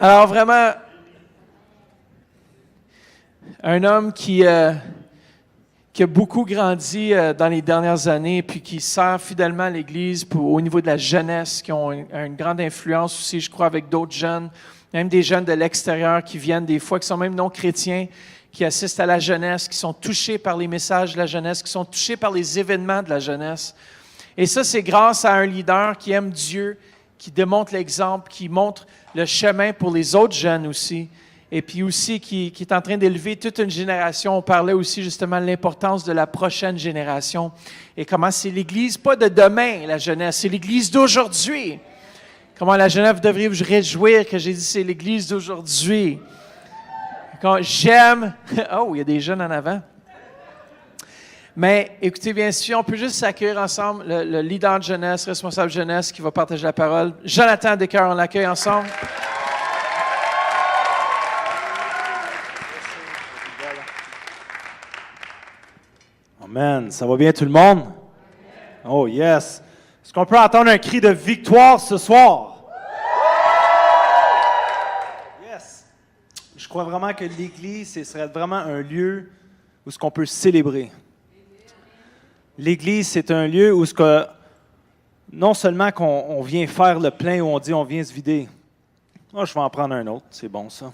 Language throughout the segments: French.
Alors vraiment, un homme qui a beaucoup grandi dans les dernières années, puis qui sert fidèlement à l'Église au niveau de la jeunesse, qui ont une grande influence aussi, je crois, avec d'autres jeunes, même des jeunes de l'extérieur qui viennent des fois, qui sont même non chrétiens, qui assistent à la jeunesse, qui sont touchés par les messages de la jeunesse, qui sont touchés par les événements de la jeunesse. Et ça, c'est grâce à un leader qui aime Dieu, qui démontre l'exemple, qui montre le chemin pour les autres jeunes aussi, et puis aussi qui est en train d'élever toute une génération. On parlait aussi justement de l'importance de la prochaine génération et comment c'est l'Église, pas de demain, la jeunesse, c'est l'Église d'aujourd'hui. Comment la jeunesse, vous devriez vous réjouir que j'ai dit c'est l'Église d'aujourd'hui. J'aime... Oh, il y a des jeunes en avant. Mais écoutez bien, si on peut juste s'accueillir ensemble, le leader de jeunesse, responsable de jeunesse qui va partager la parole. Jonathan Descœurs, on l'accueille ensemble. Amen. Ça va bien tout le monde? Oh yes. Est-ce qu'on peut entendre un cri de victoire ce soir? Yes. Je crois vraiment que l'Église, ce serait vraiment un lieu où ce qu'on peut célébrer. L'Église, c'est un lieu où non seulement qu'on vient faire le plein, où on dit on vient se vider. Oh, je vais en prendre un autre, c'est bon ça.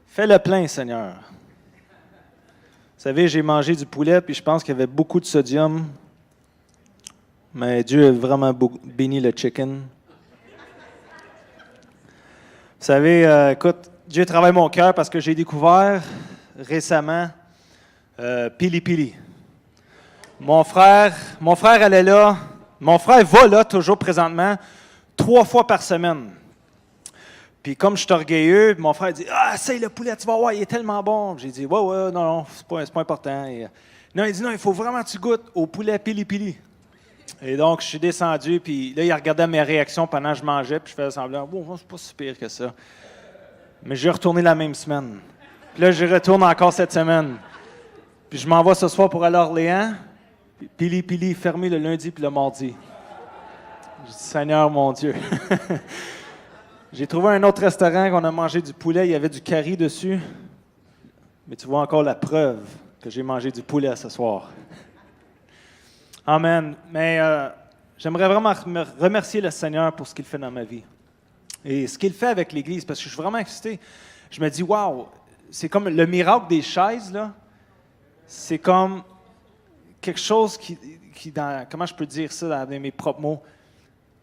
Fais le plein, Seigneur. Vous savez, j'ai mangé du poulet, puis je pense qu'il y avait beaucoup de sodium. Mais Dieu a vraiment béni le chicken. Vous savez, écoute, Dieu travaille mon cœur parce que j'ai découvert récemment Pili Pili. Mon frère allait là. Mon frère va là toujours présentement 3 fois par semaine. Puis comme je suis orgueilleux, mon frère dit « Ah, essaye le poulet, tu vas voir, il est tellement bon. » J'ai dit « Ouais, non, c'est pas important. » Non, il dit « Non, il faut vraiment que tu goûtes au poulet Pili Pili. » Et donc, je suis descendu, puis là, il regardait mes réactions pendant que je mangeais, puis je faisais semblant « Bon, c'est pas si pire que ça. » Mais j'ai retourné la même semaine. Puis là, j'y retourne encore cette semaine. Puis je m'en vais ce soir pour aller à Orléans. Pili Pili fermé le lundi puis le mardi. Je dis « Seigneur, mon Dieu. » J'ai trouvé un autre restaurant qu'on a mangé du poulet, il y avait du curry dessus. Mais tu vois encore la preuve que j'ai mangé du poulet ce soir. Amen. Mais j'aimerais vraiment remercier le Seigneur pour ce qu'il fait dans ma vie. Et ce qu'il fait avec l'Église, parce que je suis vraiment excité. Je me dis, wow, c'est comme le miracle des chaises, là. C'est comme quelque chose qui comment je peux dire ça dans mes propres mots?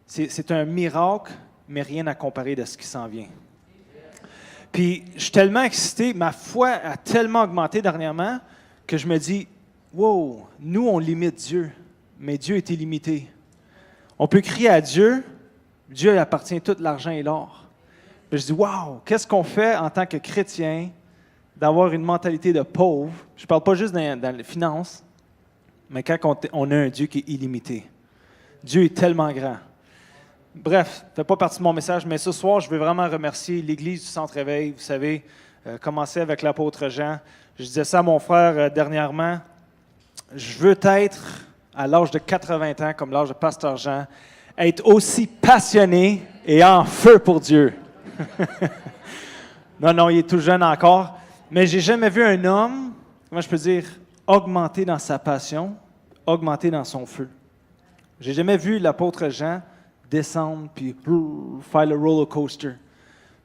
C'est un miracle, mais rien à comparer de ce qui s'en vient. Puis, je suis tellement excité, ma foi a tellement augmenté dernièrement que je me dis, wow, nous, on limite Dieu, mais Dieu est illimité. On peut crier à Dieu, Dieu appartient tout l'argent et l'or. Puis je dis, wow, qu'est-ce qu'on fait en tant que chrétien d'avoir une mentalité de pauvre? Je ne parle pas juste dans les finances, mais quand on a un Dieu qui est illimité. Dieu est tellement grand. Bref, ça ne fait pas partie de mon message, mais ce soir, je veux vraiment remercier l'Église du Centre Éveil. Vous savez, commencer avec l'apôtre Jean. Je disais ça à mon frère dernièrement. Je veux être, à l'âge de 80 ans, comme l'âge de pasteur Jean, être aussi passionné et en feu pour Dieu. Non, il est tout jeune encore. Mais j'ai jamais vu un homme, comment je peux dire, augmenter dans sa passion, augmenter dans son feu. J'ai jamais vu l'apôtre Jean descendre puis faire le roller coaster.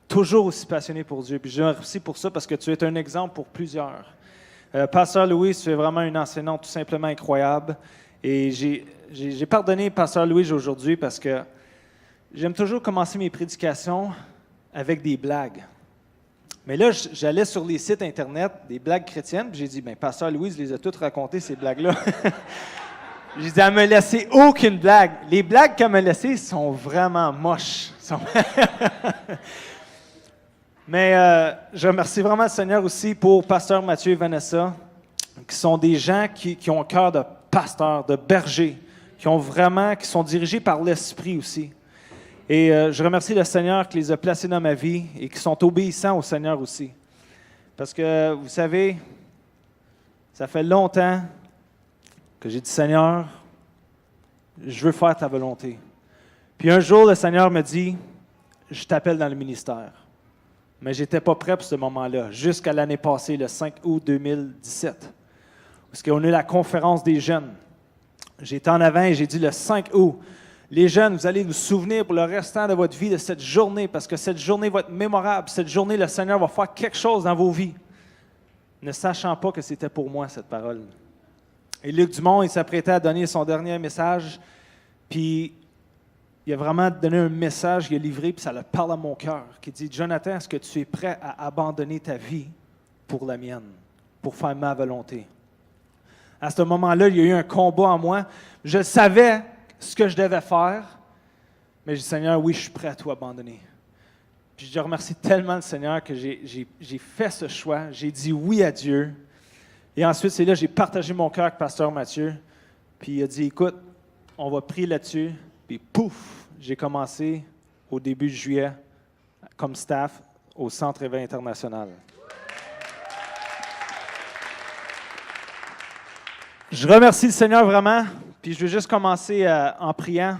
Toujours aussi passionné pour Dieu. Puis je te remercie pour ça parce que tu es un exemple pour plusieurs. Pasteur Louis, tu es vraiment une enseignante tout simplement incroyable. Et j'ai pardonné Pasteur Louis aujourd'hui parce que j'aime toujours commencer mes prédications avec des blagues. Mais là, j'allais sur les sites Internet, des blagues chrétiennes, puis j'ai dit, bien, Pasteur Louise les a toutes racontées, ces blagues-là. J'ai dit, elle ne m'a laissé aucune blague. Les blagues qu'elle m'a laissées sont vraiment moches. Mais je remercie vraiment le Seigneur aussi pour Pasteur Mathieu et Vanessa, qui sont des gens qui ont un cœur de pasteur, de berger, qui sont dirigés par l'Esprit aussi. Et je remercie le Seigneur qui les a placés dans ma vie et qui sont obéissants au Seigneur aussi. Parce que, vous savez, ça fait longtemps que j'ai dit, Seigneur, je veux faire ta volonté. Puis un jour, le Seigneur me dit, je t'appelle dans le ministère. Mais je n'étais pas prêt pour ce moment-là, jusqu'à l'année passée, le 5 août 2017, parce qu'on a eu la conférence des jeunes. J'étais en avant et j'ai dit le 5 août, les jeunes, vous allez vous souvenir pour le restant de votre vie de cette journée, parce que cette journée va être mémorable. Cette journée, le Seigneur va faire quelque chose dans vos vies, ne sachant pas que c'était pour moi, cette parole. Et Luc Dumont, il s'apprêtait à donner son dernier message, puis il a vraiment donné un message, il a livré, puis ça le parle à mon cœur, qui dit, « Jonathan, est-ce que tu es prêt à abandonner ta vie pour la mienne, pour faire ma volonté? » À ce moment-là, il y a eu un combat en moi. Je savais ce que je devais faire, mais j'ai dit, « Seigneur, oui, je suis prêt à tout abandonner. » Puis je remercie tellement le Seigneur que j'ai fait ce choix, j'ai dit oui à Dieu. Et ensuite, c'est là que j'ai partagé mon cœur avec Pasteur Mathieu. Puis il a dit, « Écoute, on va prier là-dessus. » Puis pouf, j'ai commencé au début de juillet comme staff au Centre Éveil International. Je remercie le Seigneur vraiment, puis je vais juste commencer en priant.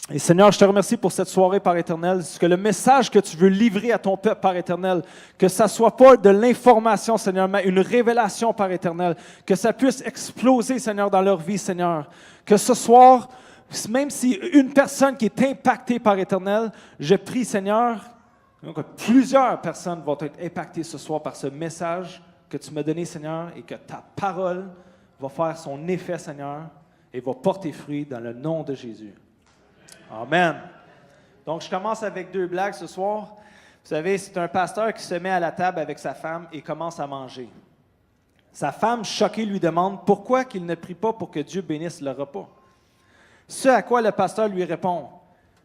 Et Seigneur, je te remercie pour cette soirée par Éternel, que le message que tu veux livrer à ton peuple par Éternel, que ça ne soit pas de l'information, Seigneur, mais une révélation par Éternel, que ça puisse exploser, Seigneur, dans leur vie, Seigneur. Que ce soir, même si une personne qui est impactée par Éternel, je prie, Seigneur, que plusieurs personnes vont être impactées ce soir par ce message que tu m'as donné, Seigneur, et que ta parole va faire son effet, Seigneur, et va porter fruit dans le nom de Jésus. Amen. Donc, je commence avec 2 blagues ce soir. Vous savez, c'est un pasteur qui se met à la table avec sa femme et commence à manger. Sa femme, choquée, lui demande pourquoi qu'il ne prie pas pour que Dieu bénisse le repas. Ce à quoi le pasteur lui répond,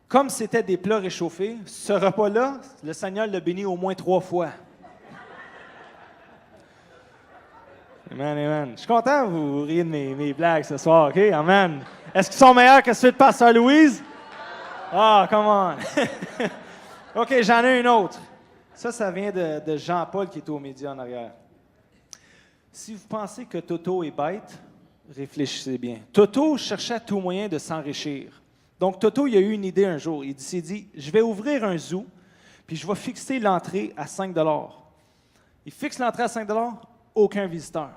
comme c'était des plats réchauffés, ce repas-là, le Seigneur l'a béni au moins 3 fois. Amen, amen. Je suis content que vous riez de mes blagues ce soir, OK? Amen. Est-ce qu'ils sont meilleurs que ceux de Pasteur Louise? Ah, come on. OK, j'en ai une autre. Ça vient de Jean-Paul qui est au média en arrière. Si vous pensez que Toto est bête, réfléchissez bien. Toto cherchait à tout moyen de s'enrichir. Donc, Toto, il a eu une idée un jour. Il s'est dit, je vais ouvrir un zoo, puis je vais fixer l'entrée à 5 $. Il fixe l'entrée à 5 $, aucun visiteur.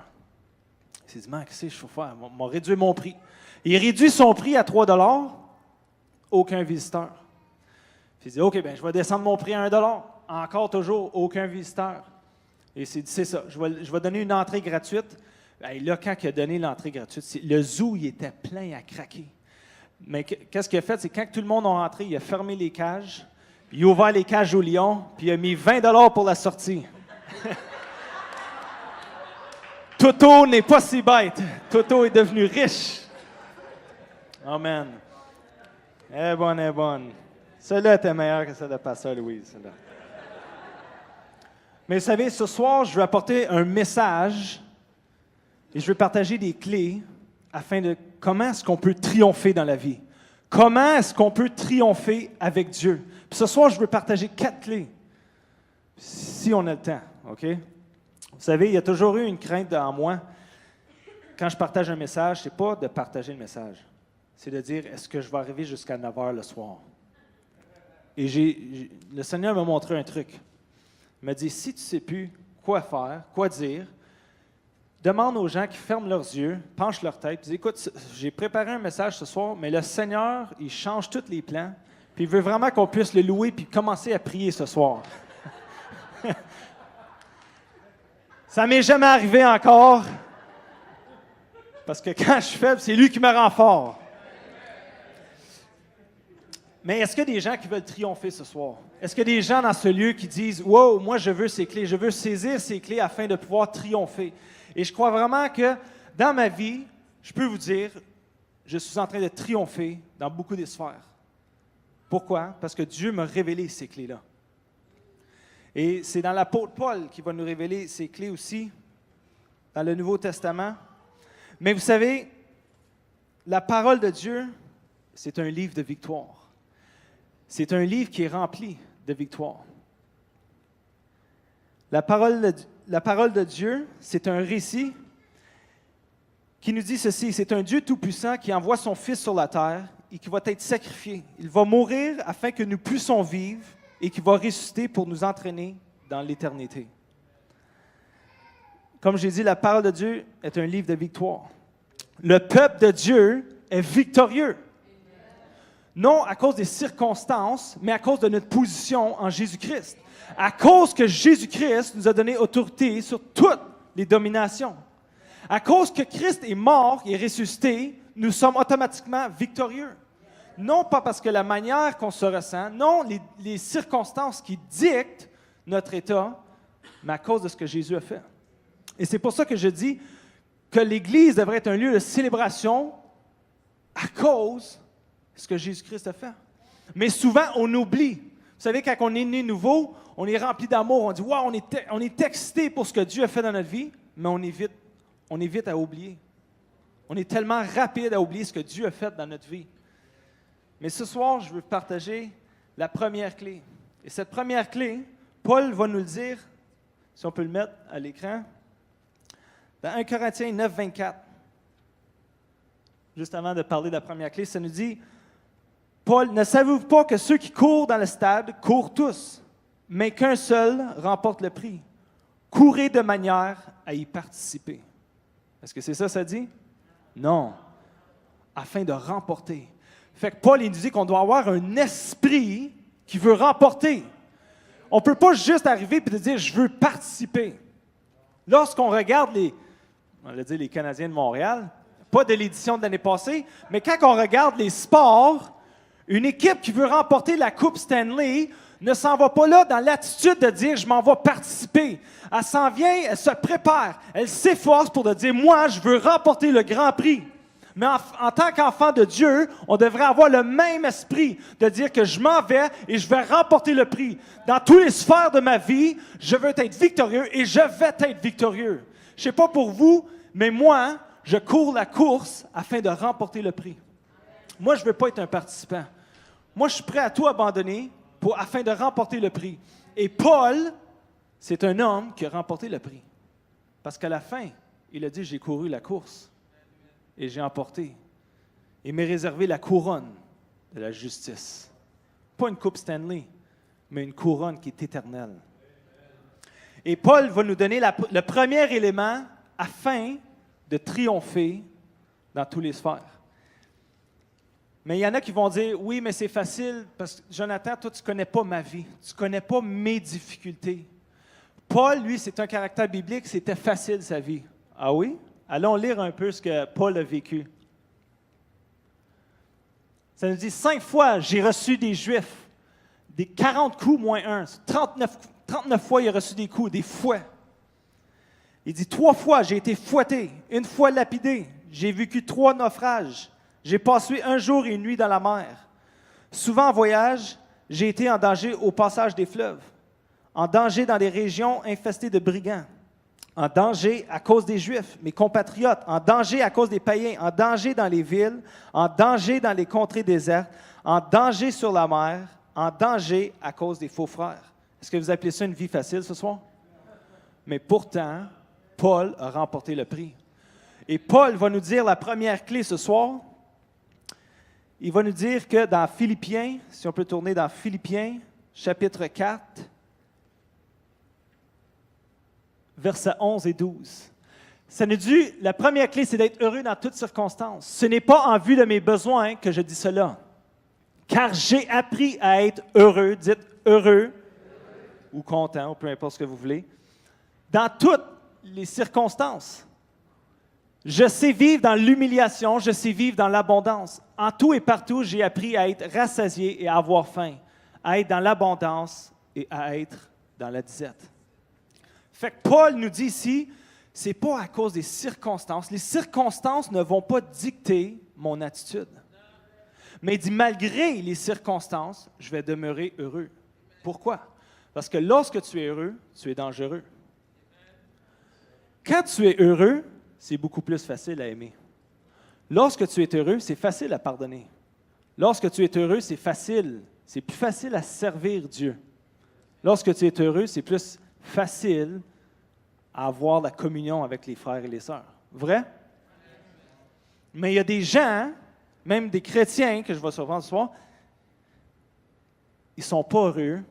Il s'est dit, qu'est-ce que je vais faire? Il m'a réduit mon prix. Il réduit son prix à 3 $, aucun visiteur. Il s'est dit, OK, je vais descendre mon prix à 1 $. Encore toujours, aucun visiteur. Et il s'est dit, c'est ça, je vais donner une entrée gratuite. Et là, quand il a donné l'entrée gratuite, le zoo, il était plein à craquer. Mais qu'est-ce qu'il a fait? C'est quand tout le monde est rentré, il a fermé les cages, puis il a ouvert les cages aux lions, puis il a mis 20 $ pour la sortie. Toto n'est pas si bête. Toto est devenu riche. Amen. Elle est bonne, elle est bonne. Celle-là était meilleure que celle de Pasteur Louise. Celle-là. Mais vous savez, ce soir, je veux apporter un message et je veux partager des clés afin de comment est-ce qu'on peut triompher dans la vie. Comment est-ce qu'on peut triompher avec Dieu. Puis ce soir, je veux partager 4 clés, si on a le temps, OK? Vous savez, il y a toujours eu une crainte en moi. Quand je partage un message, ce n'est pas de partager le message. C'est de dire, est-ce que je vais arriver jusqu'à 9 h le soir? Et le Seigneur m'a montré un truc. Il m'a dit, si tu ne sais plus quoi faire, quoi dire, demande aux gens qui ferment leurs yeux, penchent leur tête, et disent, écoute, j'ai préparé un message ce soir, mais le Seigneur, il change tous les plans, puis il veut vraiment qu'on puisse le louer puis commencer à prier ce soir. Ça m'est jamais arrivé encore, parce que quand je suis faible, c'est lui qui me rend fort. Mais est-ce qu'il y a des gens qui veulent triompher ce soir? Est-ce qu'il y a des gens dans ce lieu qui disent « Wow, moi je veux ces clés, je veux saisir ces clés afin de pouvoir triompher. » Et je crois vraiment que dans ma vie, je peux vous dire, je suis en train de triompher dans beaucoup des sphères. Pourquoi? Parce que Dieu m'a révélé ces clés-là. Et c'est dans l'apôtre Paul qui va nous révéler ces clés aussi, dans le Nouveau Testament. Mais vous savez, la parole de Dieu, c'est un livre de victoire. C'est un livre qui est rempli de victoire. La parole de Dieu, c'est un récit qui nous dit ceci, c'est un Dieu tout-puissant qui envoie son Fils sur la terre et qui va être sacrifié. Il va mourir afin que nous puissions vivre et qui va ressusciter pour nous entraîner dans l'éternité. Comme j'ai dit, la parole de Dieu est un livre de victoire. Le peuple de Dieu est victorieux. Non à cause des circonstances, mais à cause de notre position en Jésus-Christ. À cause que Jésus-Christ nous a donné autorité sur toutes les dominations. À cause que Christ est mort et ressuscité, nous sommes automatiquement victorieux. Non pas parce que la manière qu'on se ressent, non les circonstances qui dictent notre état, mais à cause de ce que Jésus a fait. Et c'est pour ça que je dis que l'Église devrait être un lieu de célébration à cause de ce que Jésus-Christ a fait. Mais souvent, on oublie. Vous savez, quand on est né nouveau, on est rempli d'amour, on dit « Wow, on est excité pour ce que Dieu a fait dans notre vie », mais on est vite à oublier. On est tellement rapide à oublier ce que Dieu a fait dans notre vie. Mais ce soir, je veux partager la première clé. Et cette première clé, Paul va nous le dire, si on peut le mettre à l'écran, dans 1 Corinthiens 9, 24. Juste avant de parler de la première clé, ça nous dit, Paul, ne savez-vous pas que ceux qui courent dans le stade courent tous, mais qu'un seul remporte le prix? Courez de manière à y participer. Est-ce que c'est ça, ça dit? Non. Afin de remporter. Fait que Paul, il nous dit qu'on doit avoir un esprit qui veut remporter. On ne peut pas juste arriver et dire « je veux participer ». Lorsqu'on regarde les Canadiens de Montréal, pas de l'édition de l'année passée, mais quand on regarde les sports, une équipe qui veut remporter la Coupe Stanley ne s'en va pas là dans l'attitude de dire « je m'en vais participer ». Elle s'en vient, elle se prépare, elle s'efforce pour de dire « moi, je veux remporter le Grand Prix ». Mais en tant qu'enfant de Dieu, on devrait avoir le même esprit de dire que je m'en vais et je vais remporter le prix. Dans toutes les sphères de ma vie, je veux être victorieux et je vais être victorieux. Je ne sais pas pour vous, mais moi, je cours la course afin de remporter le prix. Moi, je ne veux pas être un participant. Moi, je suis prêt à tout abandonner afin de remporter le prix. Et Paul, c'est un homme qui a remporté le prix. Parce qu'à la fin, il a dit, j'ai couru la course. Et j'ai emporté. Il m'est réservé la couronne de la justice. Pas une coupe Stanley, mais une couronne qui est éternelle. Et Paul va nous donner le premier élément afin de triompher dans toutes les sphères. Mais il y en a qui vont dire, oui, mais c'est facile, parce que Jonathan, toi, tu ne connais pas ma vie. Tu ne connais pas mes difficultés. Paul, lui, c'est un caractère biblique, c'était facile sa vie. Ah oui? Allons lire un peu ce que Paul a vécu. Ça nous dit, 5 fois, j'ai reçu des Juifs, des 40 coups moins 1. 39 fois, il a reçu des coups, des fouets. Il dit, 3 fois, j'ai été fouetté, 1 fois lapidé. J'ai vécu 3 naufrages. J'ai passé 1 jour et 1 nuit dans la mer. Souvent en voyage, j'ai été en danger au passage des fleuves, en danger dans les régions infestées de brigands, en danger à cause des Juifs, mes compatriotes, en danger à cause des païens, en danger dans les villes, en danger dans les contrées désertes, en danger sur la mer, en danger à cause des faux frères. Est-ce que vous appelez ça une vie facile ce soir? Mais pourtant, Paul a remporté le prix. Et Paul va nous dire la première clé ce soir. Il va nous dire que dans Philippiens, si on peut tourner dans Philippiens, chapitre 4, versets 11 et 12. Ça nous dit, la première clé, c'est d'être heureux dans toutes circonstances. Ce n'est pas en vue de mes besoins que je dis cela, car j'ai appris à être heureux, dites heureux, ou content, ou peu importe ce que vous voulez, dans toutes les circonstances. Je sais vivre dans l'humiliation, je sais vivre dans l'abondance. En tout et partout, j'ai appris à être rassasié et à avoir faim, à être dans l'abondance et à être dans la disette. Fait que Paul nous dit ici, c'est pas à cause des circonstances. Les circonstances ne vont pas dicter mon attitude. Mais il dit, malgré les circonstances, je vais demeurer heureux. Pourquoi? Parce que lorsque tu es heureux, tu es dangereux. Quand tu es heureux, c'est beaucoup plus facile à aimer. Lorsque tu es heureux, c'est facile à pardonner. Lorsque tu es heureux, c'est plus facile à servir Dieu. Lorsque tu es heureux, c'est plus facile à avoir la communion avec les frères et les sœurs. Vrai? Mais il y a des gens, même des chrétiens que je vais surprendre ce soir, ils ne sont pas heureux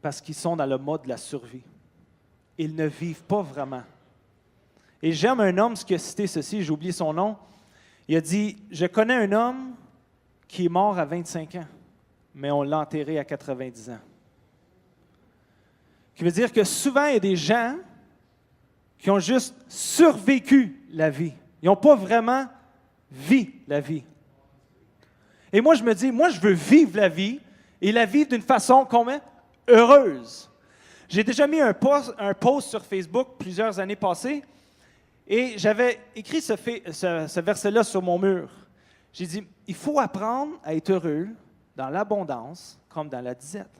parce qu'ils sont dans le mode de la survie. Ils ne vivent pas vraiment. Et j'aime un homme qui a cité ceci, j'ai oublié son nom. Il a dit, je connais un homme qui est mort à 25 ans, mais on l'a enterré à 90 ans. Ce qui veut dire que souvent, il y a des gens qui ont juste survécu la vie. Ils n'ont pas vraiment vécu la vie. Et moi, je me dis, moi, je veux vivre la vie et la vivre d'une façon comment? Heureuse. J'ai déjà mis un post sur Facebook plusieurs années passées et j'avais écrit ce verset-là sur mon mur. J'ai dit, il faut apprendre à être heureux dans l'abondance comme dans la disette.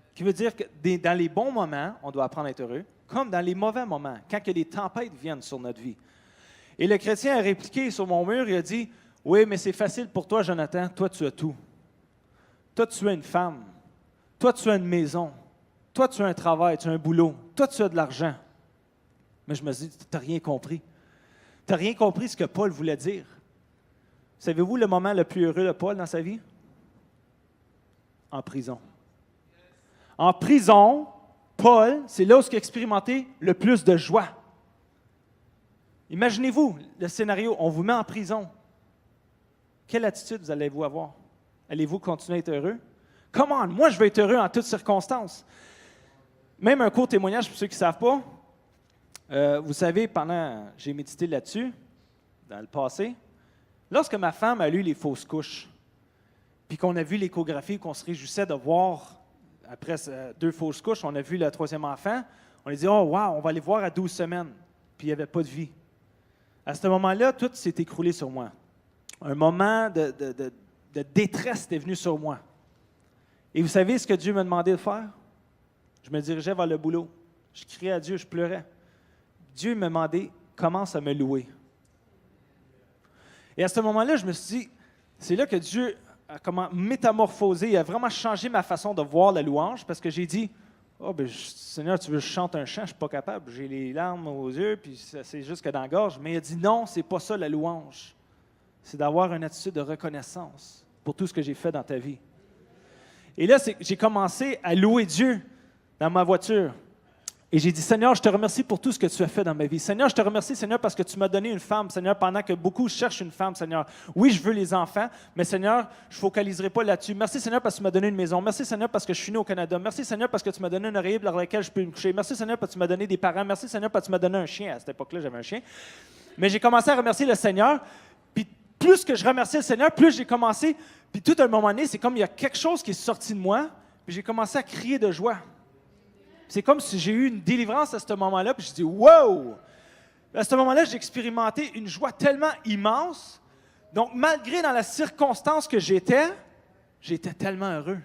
Ce qui veut dire que dans les bons moments, on doit apprendre à être heureux, comme dans les mauvais moments, quand que les tempêtes viennent sur notre vie. Et le chrétien a répliqué sur mon mur, il a dit, « Oui, mais c'est facile pour toi, Jonathan, toi tu as tout. Toi tu as une femme, toi tu as une maison, toi tu as un travail, tu as un boulot, toi tu as de l'argent. » Mais je me suis dit, « Tu n'as rien compris. Tu n'as rien compris ce que Paul voulait dire. » Savez-vous le moment le plus heureux de Paul dans sa vie? En prison. En prison, Paul, c'est là où il a expérimenté le plus de joie. Imaginez-vous le scénario, on vous met en prison. Quelle attitude allez-vous avoir? Allez-vous continuer à être heureux? Comment? Moi, je veux être heureux en toutes circonstances. Même un court témoignage pour ceux qui ne savent pas. Vous savez, j'ai médité là-dessus, dans le passé, lorsque ma femme a lu les fausses couches, puis qu'on a vu l'échographie, qu'on se réjouissait de voir, après 2 fausses couches, on a vu le 3e enfant, on a dit, oh wow, on va aller voir à 12 semaines, puis il n'y avait pas de vie. À ce moment-là, tout s'est écroulé sur moi. Un moment de détresse est venu sur moi. Et vous savez ce que Dieu m'a demandé de faire? Je me dirigeais vers le boulot. Je criais à Dieu, je pleurais. Dieu m'a demandé, commence à me louer. Et à ce moment-là, je me suis dit, c'est là que Dieu a métamorphosé, il a vraiment changé ma façon de voir la louange, parce que j'ai dit, oh, ben, Seigneur, tu veux que je chante un chant, je ne suis pas capable, j'ai les larmes aux yeux, puis c'est juste que dans la gorge. Mais il a dit, non, c'est pas ça la louange. C'est d'avoir une attitude de reconnaissance pour tout ce que j'ai fait dans ta vie. Et là, j'ai commencé à louer Dieu dans ma voiture. Et j'ai dit, Seigneur, je te remercie pour tout ce que tu as fait dans ma vie. Seigneur, je te remercie, Seigneur, parce que tu m'as donné une femme, Seigneur, pendant que beaucoup cherchent une femme, Seigneur. Oui, je veux les enfants, mais Seigneur, je ne focaliserai pas là-dessus. Merci, Seigneur, parce que tu m'as donné une maison. Merci, Seigneur, parce que je suis né au Canada. Merci, Seigneur, parce que tu m'as donné un oreiller dans lequel je peux me coucher. Merci, Seigneur, parce que tu m'as donné des parents. Merci, Seigneur, parce que tu m'as donné un chien. À cette époque-là, j'avais un chien. Mais j'ai commencé à remercier le Seigneur. Puis plus que je remerciais le Seigneur, plus j'ai commencé. Puis tout à un moment donné, c'est comme il y a quelque chose qui est sorti de moi. Puis j'ai commencé à crier de joie. C'est comme si j'ai eu une délivrance à ce moment-là, puis je dis « Wow! » À ce moment-là, j'ai expérimenté une joie tellement immense. Donc, malgré dans la circonstance que j'étais tellement heureux.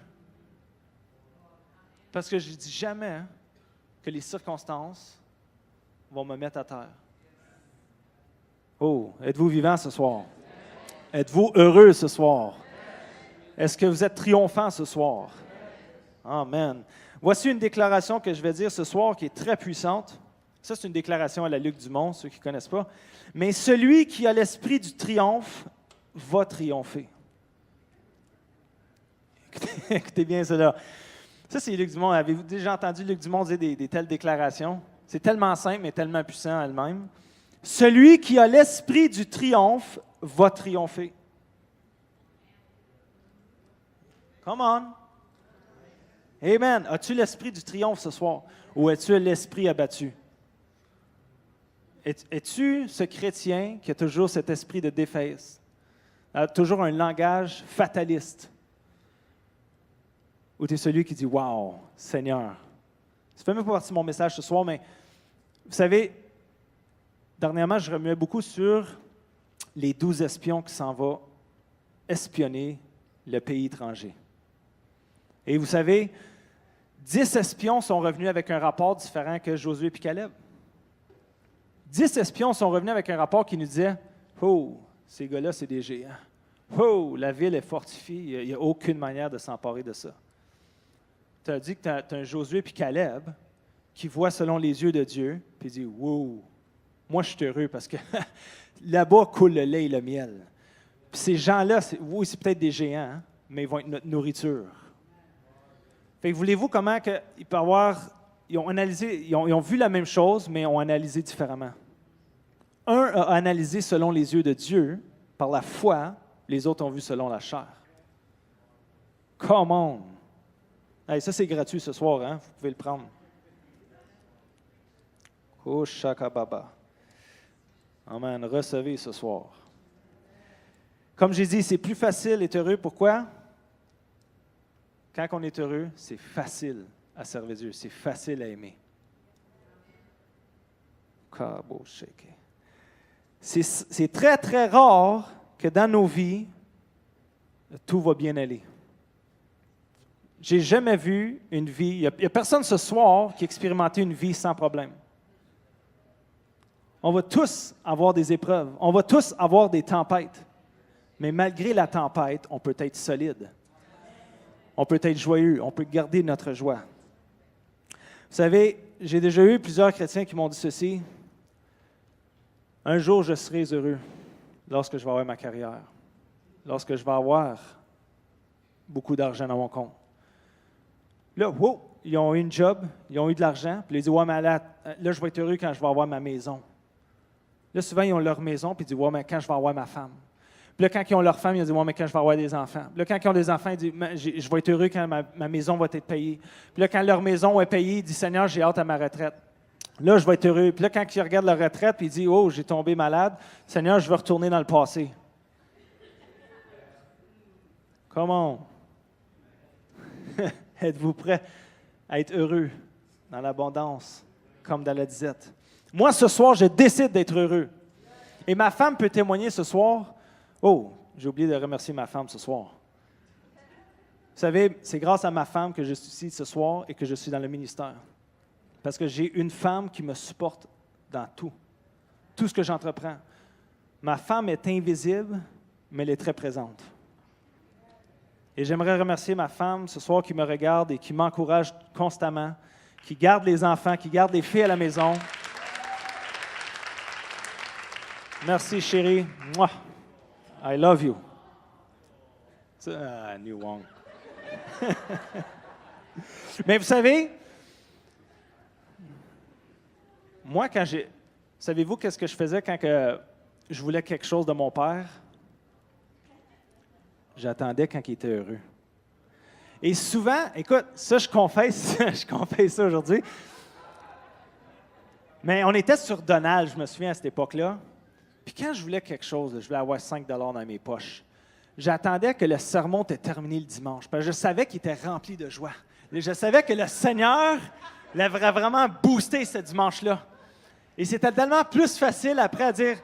Parce que je ne dis jamais que les circonstances vont me mettre à terre. Oh, êtes-vous vivant ce soir? Êtes-vous heureux ce soir? Est-ce que vous êtes triomphant ce soir? Amen. Voici une déclaration que je vais dire ce soir qui est très puissante. Ça, c'est une déclaration à la Luc Dumont, ceux qui ne connaissent pas. Mais celui qui a l'esprit du triomphe va triompher. Écoutez bien cela. Ça, c'est Luc Dumont. Avez-vous déjà entendu Luc Dumont dire des telles déclarations? C'est tellement simple, mais tellement puissant elle-même. Celui qui a l'esprit du triomphe va triompher. Come on! Amen. As-tu l'esprit du triomphe ce soir ou es-tu l'esprit abattu? Es-tu ce chrétien qui a toujours cet esprit de défaite, toujours un langage fataliste? Ou tu es celui qui dit « Wow, Seigneur! » Ça ne fait même pas partie de mon message ce soir, mais vous savez, dernièrement, je remuais beaucoup sur les 12 espions qui s'en vont espionner le pays étranger. Et vous savez, 10 espions sont revenus avec un rapport différent que Josué et Caleb. 10 espions sont revenus avec un rapport qui nous disait « Oh, ces gars-là, c'est des géants. Oh, la ville est fortifiée. Il n'y a aucune manière de s'emparer de ça. » Tu as dit que tu as un Josué et Caleb qui voit selon les yeux de Dieu, puis dit « Wow, moi je suis heureux parce que là-bas coule le lait et le miel. » Puis ces gens-là, oui, c'est peut-être des géants, mais ils vont être notre nourriture. Fait que voulez-vous comment que, il peut avoir... Ils ont analysé, ils ont vu la même chose, mais ont analysé différemment. Un a analysé selon les yeux de Dieu, par la foi, les autres ont vu selon la chair. Come on! Hey, ça, c'est gratuit ce soir, hein? Vous pouvez le prendre. Oh, shakababa. Amen. Recevez ce soir. Comme j'ai dit, c'est plus facile d'être heureux. Pourquoi? Quand on est heureux, c'est facile à servir Dieu. C'est facile à aimer. C'est très, très rare que dans nos vies, tout va bien aller. J'ai jamais vu une vie, il n'y a personne ce soir qui a expérimenté une vie sans problème. On va tous avoir des épreuves, on va tous avoir des tempêtes, mais malgré la tempête, on peut être solide. On peut être joyeux, on peut garder notre joie. Vous savez, j'ai déjà eu plusieurs chrétiens qui m'ont dit ceci. Un jour, je serai heureux lorsque je vais avoir ma carrière, lorsque je vais avoir beaucoup d'argent dans mon compte. Là, wow, ils ont eu une job, ils ont eu de l'argent, puis ils disent, ouais, mais là, je vais être heureux quand je vais avoir ma maison. Là, souvent, ils ont leur maison, puis ils disent, ouais, mais quand je vais avoir ma femme. Puis là, quand ils ont leur femme, ils disent, ouais, mais quand je vais avoir des enfants. Puis là, quand ils ont des enfants, ils disent, je vais être heureux quand ma maison va être payée. Puis là, quand leur maison est payée, ils disent, Seigneur, j'ai hâte à ma retraite. Là, je vais être heureux. Puis là, quand ils regardent leur retraite, puis ils disent, oh, j'ai tombé malade, Seigneur, je veux retourner dans le passé. Comment? Êtes-vous prêts à être heureux dans l'abondance, comme dans la disette? Moi, ce soir, je décide d'être heureux. Et ma femme peut témoigner ce soir. Oh, j'ai oublié de remercier ma femme ce soir. Vous savez, c'est grâce à ma femme que je suis ici ce soir et que je suis dans le ministère. Parce que j'ai une femme qui me supporte dans tout ce que j'entreprends. Ma femme est invisible, mais elle est très présente. Et j'aimerais remercier ma femme ce soir qui me regarde et qui m'encourage constamment, qui garde les enfants, qui garde les filles à la maison. Merci, chérie. Mouah. I love you. New Wong. Mais vous savez, moi, savez-vous qu'est-ce que je faisais quand je voulais quelque chose de mon père? J'attendais quand il était heureux. Et souvent, écoute, ça je confesse, je confesse ça aujourd'hui, mais on était sur Donald, je me souviens à cette époque-là, puis quand je voulais quelque chose, je voulais avoir 5 $ dans mes poches, j'attendais que le sermon était terminé le dimanche, parce que je savais qu'il était rempli de joie. Je savais que le Seigneur l'avait vraiment boosté ce dimanche-là. Et c'était tellement plus facile après à dire,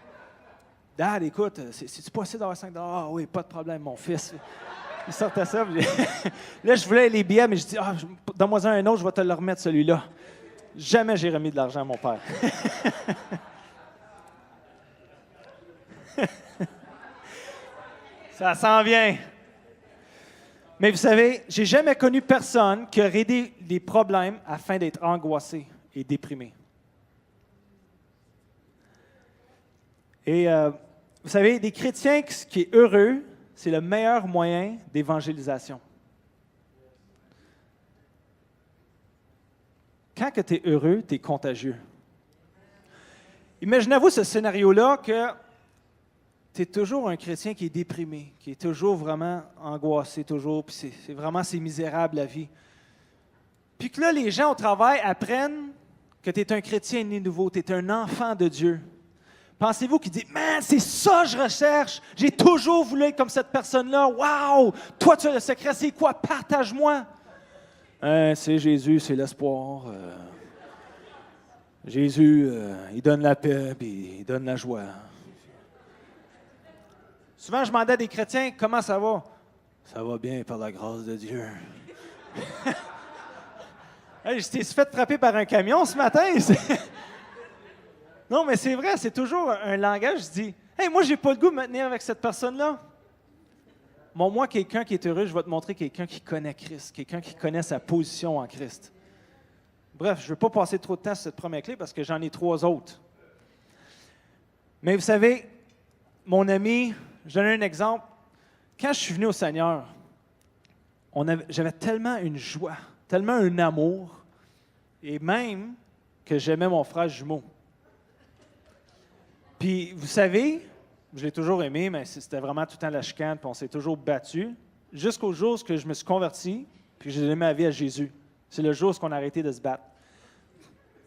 Dad, écoute, c'est-tu possible d'avoir 5 $? Ah oui, pas de problème, mon fils. Il sortait ça. Là, je voulais les billets, mais je dis, donne-moi un autre, je vais te le remettre, celui-là. Jamais j'ai remis de l'argent à mon père. Ça s'en vient. Mais vous savez, j'ai jamais connu personne qui aurait des problèmes afin d'être angoissé et déprimé. Et vous savez, des chrétiens qui est heureux, c'est le meilleur moyen d'évangélisation. Quand tu es heureux, tu es contagieux. Imaginez-vous ce scénario-là que tu es toujours un chrétien qui est déprimé, qui est toujours vraiment angoissé, toujours, puis c'est misérable la vie. Puis que là, les gens au travail apprennent que tu es un chrétien né nouveau, tu es un enfant de Dieu. Pensez-vous qu'il dit, man, c'est ça que je recherche. J'ai toujours voulu être comme cette personne-là. Wow! Toi, tu as le secret, c'est quoi? Partage-moi. C'est Jésus, c'est l'espoir. Jésus, il donne la paix, puis il donne la joie. Souvent, je demandais à des chrétiens, comment ça va? Ça va bien par la grâce de Dieu. Hey, je t'ai fait frapper par un camion ce matin. Non, mais c'est vrai, c'est toujours un langage. Je dis, hey, moi, j'ai pas le goût de me tenir avec cette personne-là. Moi, quelqu'un qui est heureux, je vais te montrer quelqu'un qui connaît Christ, quelqu'un qui connaît sa position en Christ. Bref, je ne veux pas passer trop de temps sur cette première clé parce que j'en ai 3 autres. Mais vous savez, mon ami, je donne un exemple. Quand je suis venu au Seigneur, j'avais tellement une joie, tellement un amour, et même que j'aimais mon frère jumeau. Puis, vous savez, je l'ai toujours aimé, mais c'était vraiment tout le temps la chicane, puis on s'est toujours battu, jusqu'au jour où je me suis converti, puis j'ai donné ma vie à Jésus. C'est le jour où on a arrêté de se battre.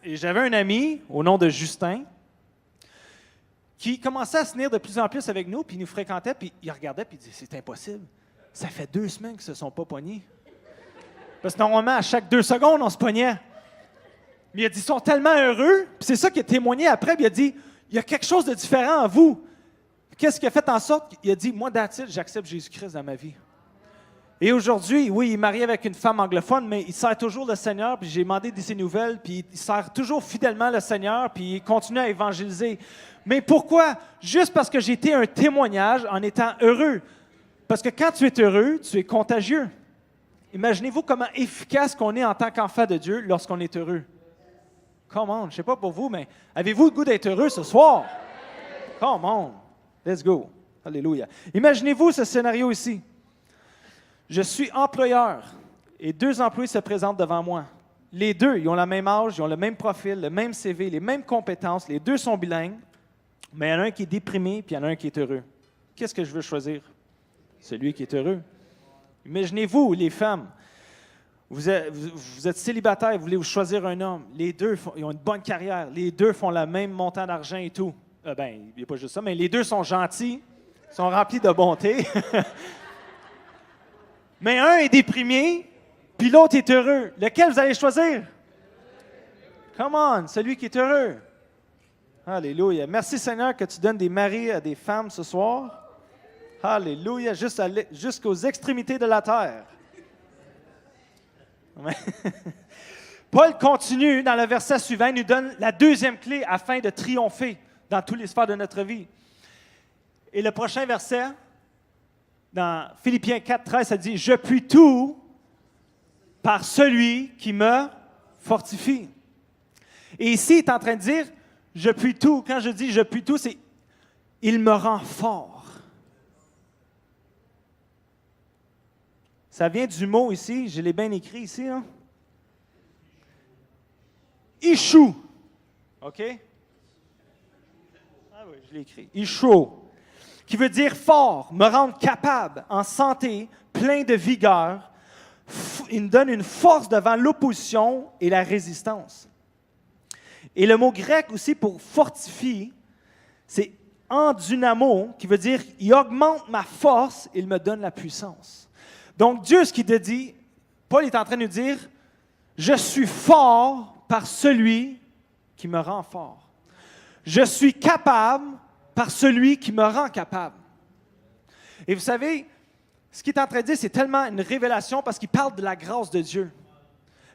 Et j'avais un ami, au nom de Justin, qui commençait à se tenir de plus en plus avec nous, puis il nous fréquentait, puis il regardait, puis il disait, c'est impossible. Ça fait 2 semaines qu'ils ne se sont pas pognés. Parce que normalement, à chaque 2 secondes, on se pognait. Mais il a dit, ils sont tellement heureux, puis c'est ça qu'il a témoigné après, puis il a dit, il y a quelque chose de différent en vous. Qu'est-ce qui a fait en sorte qu'il a dit, moi, that's it, j'accepte Jésus-Christ dans ma vie. Et aujourd'hui, oui, il est marié avec une femme anglophone, mais il sert toujours le Seigneur, puis j'ai demandé de ses nouvelles, puis il sert toujours fidèlement le Seigneur, puis il continue à évangéliser. Mais pourquoi? Juste parce que j'ai été un témoignage en étant heureux. Parce que quand tu es heureux, tu es contagieux. Imaginez-vous comment efficace qu'on est en tant qu'enfant de Dieu lorsqu'on est heureux. Come on, je ne sais pas pour vous, mais avez-vous le goût d'être heureux ce soir? Come on, let's go. Alléluia. Imaginez-vous ce scénario ici. Je suis employeur et 2 employés se présentent devant moi. Les 2, ils ont le même âge, ils ont le même profil, le même CV, les mêmes compétences, les 2 sont bilingues, mais il y en a un qui est déprimé puis il y en a un qui est heureux. Qu'est-ce que je veux choisir? Celui qui est heureux. Imaginez-vous, les femmes, vous êtes célibataire, vous voulez choisir un homme. Les 2, ils ont une bonne carrière. Les 2 font le même montant d'argent et tout. Il n'y a pas juste ça, mais les 2 sont gentils, sont remplis de bonté. Mais un est déprimé, puis l'autre est heureux. Lequel vous allez choisir? Come on, celui qui est heureux. Alléluia. Merci Seigneur que tu donnes des maris à des femmes ce soir. Alléluia, jusqu'aux extrémités de la terre. Paul continue dans le verset suivant, il nous donne la 2e clé afin de triompher dans toutes les sphères de notre vie. Et le prochain verset, dans Philippiens 4:13, ça dit « Je puis tout par celui qui me fortifie. » Et ici, il est en train de dire « Je puis tout ». Quand je dis « Je puis tout », c'est « Il me rend fort ». Ça vient du mot ici, je l'ai bien écrit ici. Hein? Ishu. OK? Ah oui, je l'ai écrit. Ishu. Qui veut dire fort, me rendre capable, en santé, plein de vigueur. Il me donne une force devant l'opposition et la résistance. Et le mot grec aussi pour fortifier, c'est endynamo, qui veut dire il augmente ma force, il me donne la puissance. Donc, Dieu, ce qu'il te dit, Paul est en train de nous dire, je suis fort par celui qui me rend fort. Je suis capable par celui qui me rend capable. Et vous savez, ce qu'il est en train de dire, c'est tellement une révélation parce qu'il parle de la grâce de Dieu.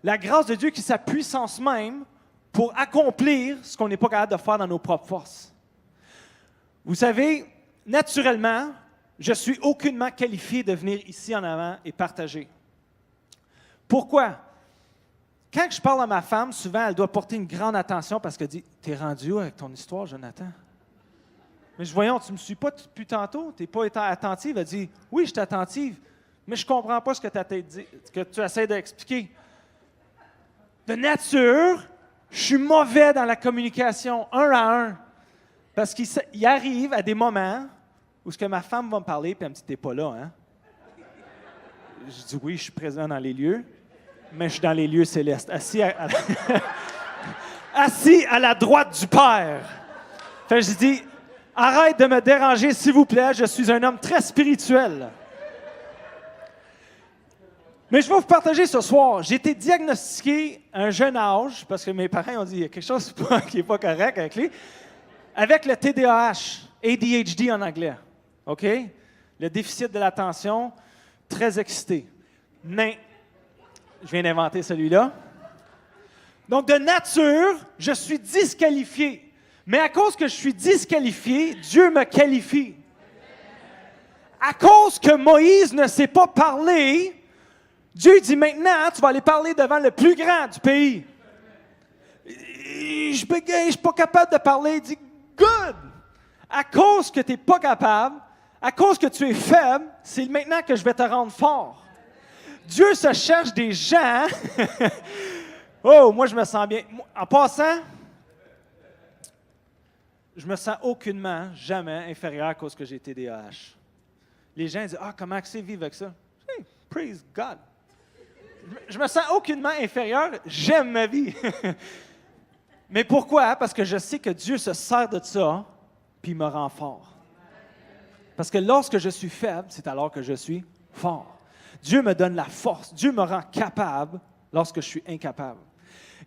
La grâce de Dieu qui est sa puissance même pour accomplir ce qu'on n'est pas capable de faire dans nos propres forces. Vous savez, naturellement, je suis aucunement qualifié de venir ici en avant et partager. Pourquoi? Quand je parle à ma femme, souvent, elle doit porter une grande attention parce qu'elle dit « T'es rendu où avec ton histoire, Jonathan? » Mais voyons, tu ne me suis pas depuis tantôt, tu n'es pas été attentive. Elle dit « Oui, je suis attentive, mais je ne comprends pas ce que tu essaies d'expliquer. » De nature, je suis mauvais dans la communication, 1 à 1. Parce qu'il arrive à des moments où ce que ma femme va me parler, puis elle me dit « T'es pas là, hein? » Je dis « Oui, je suis présent dans les lieux, mais je suis dans les lieux célestes, assis à la droite du Père. » Fait que je dis « Arrête de me déranger, s'il vous plaît, je suis un homme très spirituel. » Mais je vais vous partager ce soir. J'ai été diagnostiqué à un jeune âge, parce que mes parents ont dit « Il y a quelque chose qui n'est pas correct avec lui », avec le TDAH, ADHD en anglais. OK? Le déficit de l'attention, très excité. Mais, je viens d'inventer celui-là. Donc, de nature, je suis disqualifié. Mais à cause que je suis disqualifié, Dieu me qualifie. À cause que Moïse ne sait pas parler, Dieu dit maintenant, tu vas aller parler devant le plus grand du pays. Je bégaye, je ne suis pas capable de parler. Il dit, good! À cause que tu n'es pas capable, à cause que tu es faible, c'est maintenant que je vais te rendre fort. Dieu se cherche des gens. Oh, moi, je me sens bien. En passant, je me sens aucunement, jamais inférieur à cause que j'ai TDAH. Les gens disent, comment c'est vivre avec ça? Hey, praise God. Je me sens aucunement inférieur, j'aime ma vie. Mais pourquoi? Parce que je sais que Dieu se sert de ça, puis il me rend fort. Parce que lorsque je suis faible, c'est alors que je suis fort. Dieu me donne la force, Dieu me rend capable lorsque je suis incapable.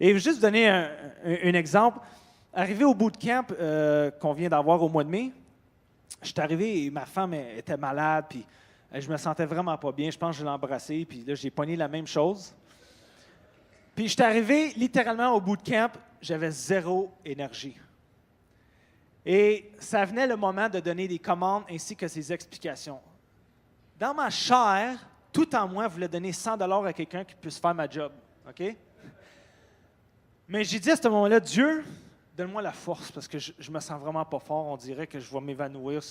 Et je vais juste vous donner un exemple. Arrivé au bootcamp qu'on vient d'avoir au mois de mai, je suis arrivé et ma femme était malade, puis je me sentais vraiment pas bien. Je pense que je l'ai embrassée, puis là, j'ai pogné la même chose. Puis je suis arrivé littéralement au bootcamp, j'avais zéro énergie. Et ça venait le moment de donner des commandes ainsi que ses explications. Dans ma chair, tout en moi voulait donner 100 $ à quelqu'un qui puisse faire ma job. OK? Mais j'ai dit à ce moment-là, Dieu, donne-moi la force parce que je me sens vraiment pas fort. On dirait que je vais m'évanouir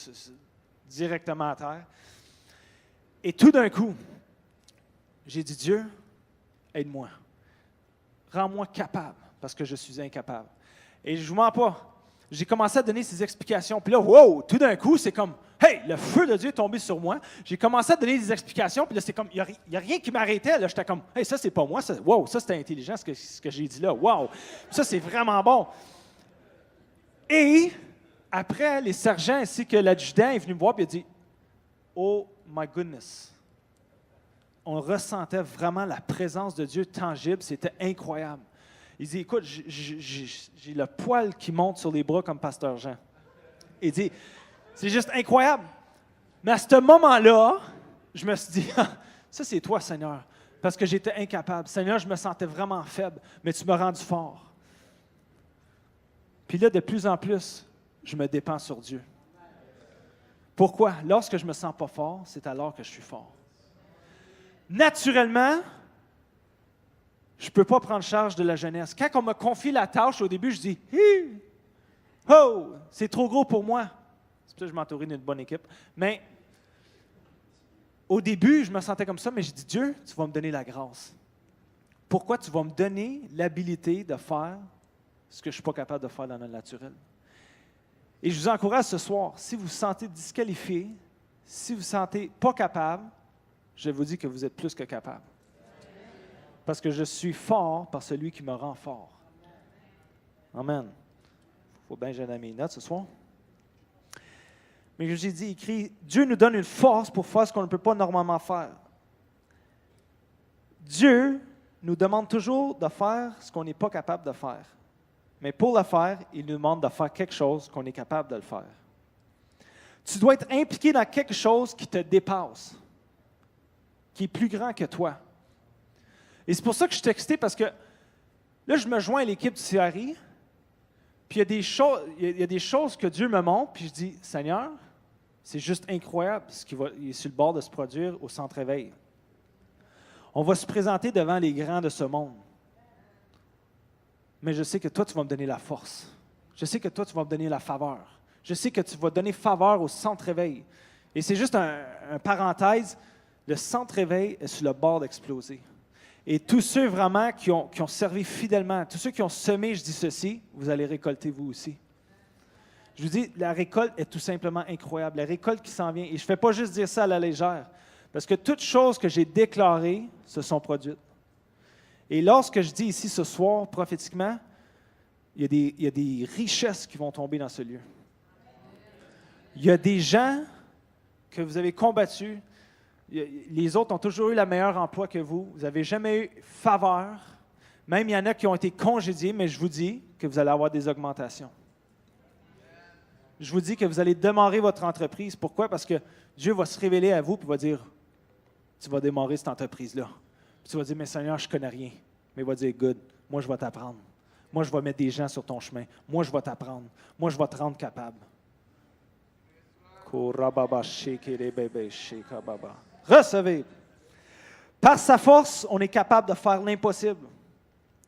directement à terre. Et tout d'un coup, j'ai dit, Dieu, aide-moi. Rends-moi capable parce que je suis incapable. Et je ne vous mens pas. J'ai commencé à donner ces explications. Puis là, wow, tout d'un coup, c'est comme, hey, le feu de Dieu est tombé sur moi. J'ai commencé à donner des explications. Puis là, c'est comme, il n'y a rien qui m'arrêtait. Là, j'étais comme, hey, ça, c'est pas moi. Ça, wow, ça, c'était intelligent ce que j'ai dit là. Wow, ça, c'est vraiment bon. Et après, les sergents ainsi que l'adjudant est venu me voir et a dit, oh my goodness. On ressentait vraiment la présence de Dieu tangible. C'était incroyable. Il dit, écoute, j'ai le poil qui monte sur les bras comme Pasteur Jean. Il dit, c'est juste incroyable. Mais à ce moment-là, je me suis dit, ça c'est toi, Seigneur, parce que j'étais incapable. Seigneur, je me sentais vraiment faible, mais tu m'as rendu fort. Puis là, de plus en plus, je me dépends sur Dieu. Pourquoi? Lorsque je ne me sens pas fort, c'est alors que je suis fort. Naturellement, je ne peux pas prendre charge de la jeunesse. Quand on me confie la tâche, au début, je dis « Hi! Oh! C'est trop gros pour moi. » C'est pour ça que je m'entourais d'une bonne équipe. Mais au début, je me sentais comme ça, mais j'ai dit « Dieu, tu vas me donner la grâce. Pourquoi tu vas me donner l'habilité de faire ce que je ne suis pas capable de faire dans le naturel? » Et je vous encourage ce soir, si vous vous sentez disqualifié, si vous ne vous sentez pas capable, je vous dis que vous êtes plus que capable. Parce que je suis fort par celui qui me rend fort. Amen. Il faut bien que j'aille mes notes ce soir. Mais j'ai dit, écrit, Dieu nous donne une force pour faire ce qu'on ne peut pas normalement faire. Dieu nous demande toujours de faire ce qu'on n'est pas capable de faire. Mais pour le faire, il nous demande de faire quelque chose qu'on est capable de le faire. Tu dois être impliqué dans quelque chose qui te dépasse, qui est plus grand que toi. Et c'est pour ça que je suis excité, parce que là, je me joins à l'équipe du CRI, puis il y a des choses que Dieu me montre, puis je dis, Seigneur, c'est juste incroyable ce qui est sur le bord de se produire au Centre Éveil. On va se présenter devant les grands de ce monde. Mais je sais que toi, tu vas me donner la force. Je sais que toi, tu vas me donner la faveur. Je sais que tu vas donner faveur au Centre Éveil. Et c'est juste un parenthèse, le Centre Éveil est sur le bord d'exploser. Et tous ceux vraiment qui ont servi fidèlement, tous ceux qui ont semé, je dis ceci, vous allez récolter vous aussi. Je vous dis, la récolte est tout simplement incroyable. La récolte qui s'en vient. Et je ne fais pas juste dire ça à la légère, parce que toutes choses que j'ai déclarées se sont produites. Et lorsque je dis ici ce soir, prophétiquement, il y a des richesses qui vont tomber dans ce lieu. Il y a des gens que vous avez combattus. Les autres ont toujours eu le meilleur emploi que vous. Vous n'avez jamais eu faveur. Même il y en a qui ont été congédiés, mais je vous dis que vous allez avoir des augmentations. Je vous dis que vous allez démarrer votre entreprise. Pourquoi? Parce que Dieu va se révéler à vous et va dire, tu vas démarrer cette entreprise-là. Puis tu vas dire, mais Seigneur, je ne connais rien. Mais il va dire, good, moi je vais t'apprendre. Moi je vais mettre des gens sur ton chemin. Moi je vais t'apprendre. Moi je vais te rendre capable. Recevez. Par sa force, on est capable de faire l'impossible.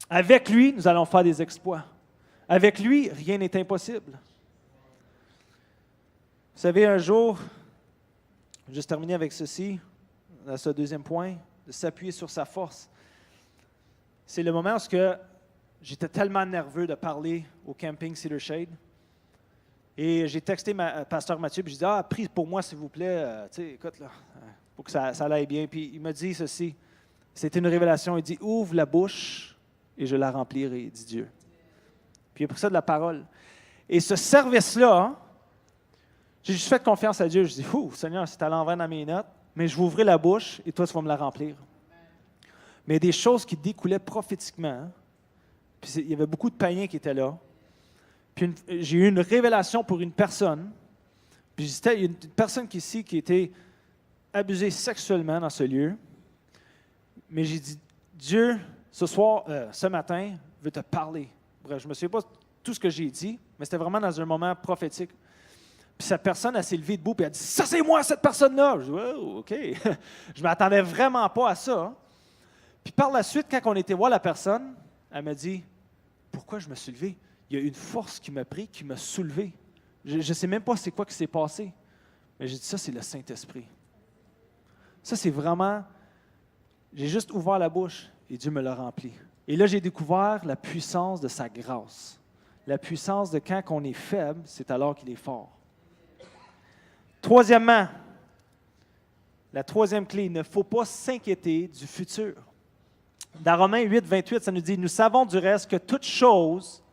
Avec lui, nous allons faire des exploits. Avec lui, rien n'est impossible. Vous savez, un jour, juste terminer avec ceci, à ce deuxième point, de s'appuyer sur sa force. C'est le moment où que j'étais tellement nerveux de parler au camping Cedar Shade. Et j'ai texté pasteur Mathieu, puis je dis, prie pour moi, s'il vous plaît. Écoute, là, pour que ça aille bien. Puis il m'a dit ceci. C'était une révélation. Il dit, ouvre la bouche et je la remplirai, dit Dieu. Puis il a pris ça de la parole. Et ce service-là, j'ai juste fait confiance à Dieu. Je dis, Seigneur, c'est à l'envers dans mes notes, mais je vais ouvrir la bouche et toi, tu vas me la remplir. Mais des choses qui découlaient prophétiquement. Puis il y avait beaucoup de païens qui étaient là. Puis j'ai eu une révélation pour une personne. Puis il y a une personne ici qui était abusée sexuellement dans ce lieu. Mais j'ai dit, Dieu, ce matin, veut te parler. Bref, je ne me souviens pas tout ce que j'ai dit, mais c'était vraiment dans un moment prophétique. Puis cette personne, elle s'est levée debout, puis elle a dit, ça c'est moi, cette personne-là. Je dis, oh, OK. Je ne m'attendais vraiment pas à ça. Puis par la suite, quand on était voir la personne, elle m'a dit, pourquoi je me suis levé? Il y a une force qui m'a pris, qui m'a soulevé. Je ne sais même pas c'est quoi qui s'est passé. Mais j'ai dit, ça, c'est le Saint-Esprit. Ça, c'est vraiment... J'ai juste ouvert la bouche et Dieu me l'a rempli. Et là, j'ai découvert la puissance de sa grâce. La puissance de quand on est faible, c'est alors qu'il est fort. Troisièmement, la troisième clé, il ne faut pas s'inquiéter du futur. Dans Romains 8, 28, ça nous dit, « Nous savons du reste que toute chose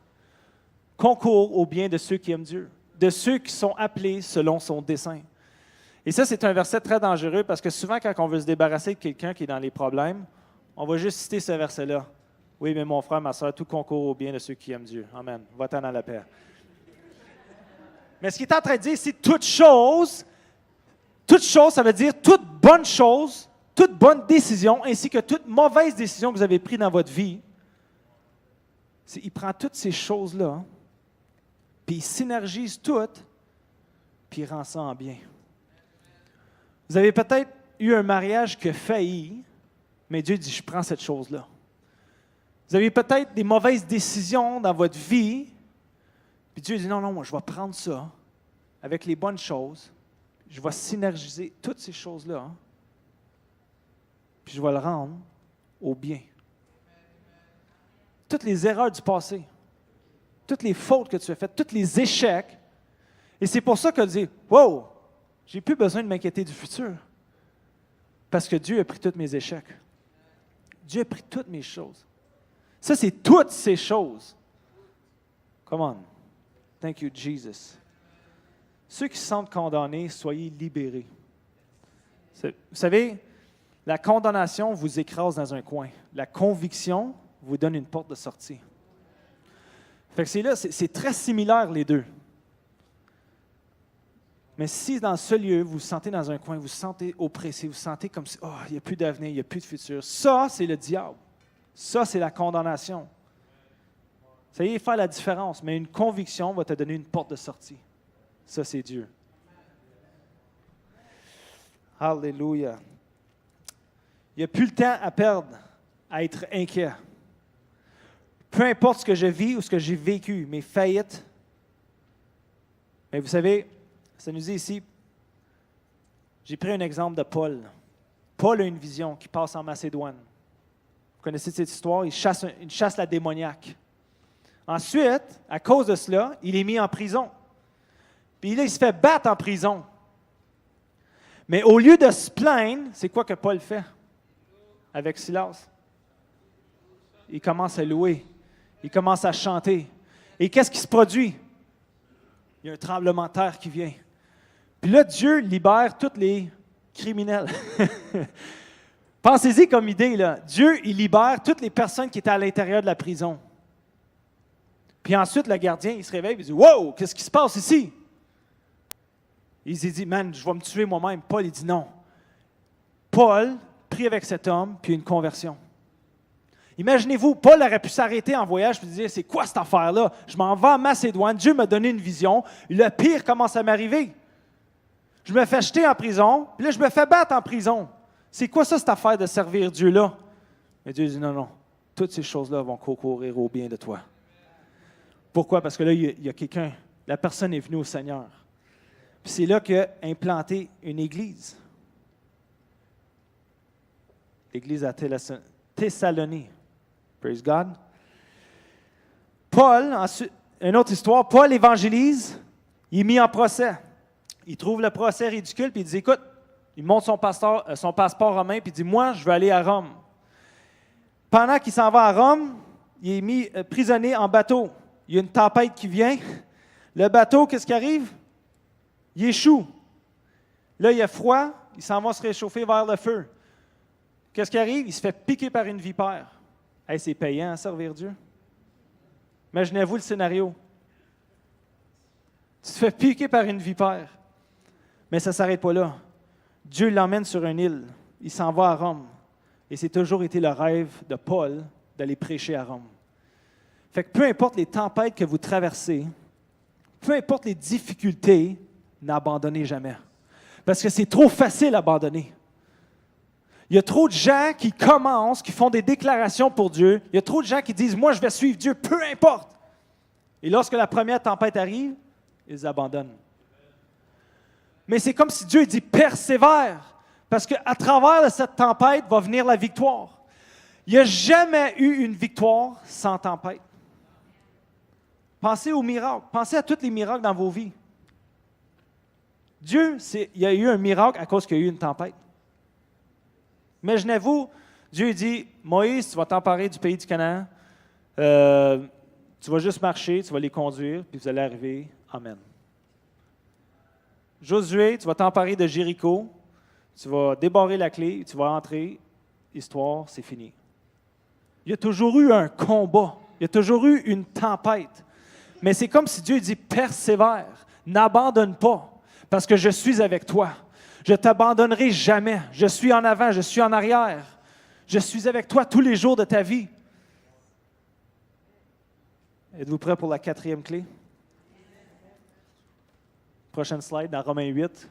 concourt au bien de ceux qui aiment Dieu, de ceux qui sont appelés selon son dessein. » Et ça, c'est un verset très dangereux parce que souvent, quand on veut se débarrasser de quelqu'un qui est dans les problèmes, on va juste citer ce verset-là. « Oui, mais mon frère, ma soeur, tout concourt au bien de ceux qui aiment Dieu. Amen. Va-t'en dans la paix. » Mais ce qu'il est en train de dire, c'est toute chose, ça veut dire toute bonne chose, toute bonne décision, ainsi que toute mauvaise décision que vous avez prise dans votre vie. Il prend toutes ces choses-là, puis il synergise toutes, puis il rend ça en bien. Vous avez peut-être eu un mariage qui a failli, mais Dieu dit, je prends cette chose-là. Vous avez peut-être des mauvaises décisions dans votre vie, puis Dieu dit, non, moi, je vais prendre ça avec les bonnes choses, je vais synergiser toutes ces choses-là, puis je vais le rendre au bien. Toutes les erreurs du passé, toutes les fautes que tu as faites, tous les échecs, et c'est pour ça que dit, wow, j'ai plus besoin de m'inquiéter du futur, parce que Dieu a pris tous mes échecs. Dieu a pris toutes mes choses. Ça, c'est toutes ces choses. Come on. Thank you, Jesus. Ceux qui se sentent condamnés, soyez libérés. Vous savez, la condamnation vous écrase dans un coin. La conviction vous donne une porte de sortie. Fait que c'est très similaire les deux. Mais si dans ce lieu, vous vous sentez dans un coin, vous vous sentez oppressé, vous vous sentez comme si, il n'y a plus d'avenir, il n'y a plus de futur, ça, c'est le diable. Ça, c'est la condamnation. Ça y est, faire la différence, mais une conviction va te donner une porte de sortie. Ça, c'est Dieu. Alléluia. Il n'y a plus le temps à perdre, à être inquiet. Peu importe ce que je vis ou ce que j'ai vécu, mes faillites. Mais vous savez, ça nous dit ici, j'ai pris un exemple de Paul. Paul a une vision qui passe en Macédoine. Vous connaissez cette histoire? Il chasse la démoniaque. Ensuite, à cause de cela, il est mis en prison. Puis là, il se fait battre en prison. Mais au lieu de se plaindre, c'est quoi que Paul fait avec Silas? Il commence à louer. Il commence à chanter. Et qu'est-ce qui se produit? Il y a un tremblement de terre qui vient. Puis là, Dieu libère tous les criminels. Pensez-y comme idée, là. Dieu, il libère toutes les personnes qui étaient à l'intérieur de la prison. Puis ensuite, le gardien, il se réveille et il dit, « Wow, qu'est-ce qui se passe ici? » Il s'est dit, « Man, je vais me tuer moi-même. » Paul, il dit non. Paul prie avec cet homme, puis une conversion. Imaginez-vous, Paul aurait pu s'arrêter en voyage et dire, « C'est quoi cette affaire-là? Je m'en vais en Macédoine, Dieu m'a donné une vision, le pire commence à m'arriver. Je me fais jeter en prison, puis là, je me fais battre en prison. C'est quoi ça, cette affaire de servir Dieu-là? » Mais Dieu dit, non, toutes ces choses-là vont concourir au bien de toi. Pourquoi? Parce que là, il y a quelqu'un, la personne est venue au Seigneur. Puis c'est là qu'a implanté une église. l'église à Thessalonique. Praise God. Paul, ensuite, une autre histoire, Paul évangélise, il est mis en procès. Il trouve le procès ridicule, puis il dit, écoute, il montre son passeport romain, puis il dit, moi, je veux aller à Rome. Pendant qu'il s'en va à Rome, il est mis prisonnier en bateau. Il y a une tempête qui vient. Le bateau, qu'est-ce qui arrive? Il échoue. Là, il a froid, il s'en va se réchauffer vers le feu. Qu'est-ce qui arrive? Il se fait piquer par une vipère. Hey, c'est payant à servir Dieu. Imaginez-vous le scénario. Tu te fais piquer par une vipère. Mais ça ne s'arrête pas là. Dieu l'emmène sur une île. Il s'en va à Rome. Et c'est toujours été le rêve de Paul d'aller prêcher à Rome. Fait que peu importe les tempêtes que vous traversez, peu importe les difficultés, n'abandonnez jamais. Parce que c'est trop facile d'abandonner. Il y a trop de gens qui commencent, qui font des déclarations pour Dieu. Il y a trop de gens qui disent, moi, je vais suivre Dieu, peu importe. Et lorsque la première tempête arrive, ils abandonnent. Mais c'est comme si Dieu dit, persévère, parce qu'à travers cette tempête va venir la victoire. Il n'y a jamais eu une victoire sans tempête. Pensez aux miracles. Pensez à tous les miracles dans vos vies. Dieu, il y a eu un miracle à cause qu'il y a eu une tempête. Imaginez-vous, Dieu dit, Moïse, tu vas t'emparer du pays du Canaan, tu vas juste marcher, tu vas les conduire, puis vous allez arriver. Amen. Josué, tu vas t'emparer de Jéricho, tu vas débarrer la clé, tu vas entrer, histoire, c'est fini. Il y a toujours eu un combat, il y a toujours eu une tempête. Mais c'est comme si Dieu dit, persévère, n'abandonne pas, parce que je suis avec toi. Je ne t'abandonnerai jamais. Je suis en avant, je suis en arrière. Je suis avec toi tous les jours de ta vie. Êtes-vous prêts pour la 4e clé? Prochaine slide, dans Romains 8,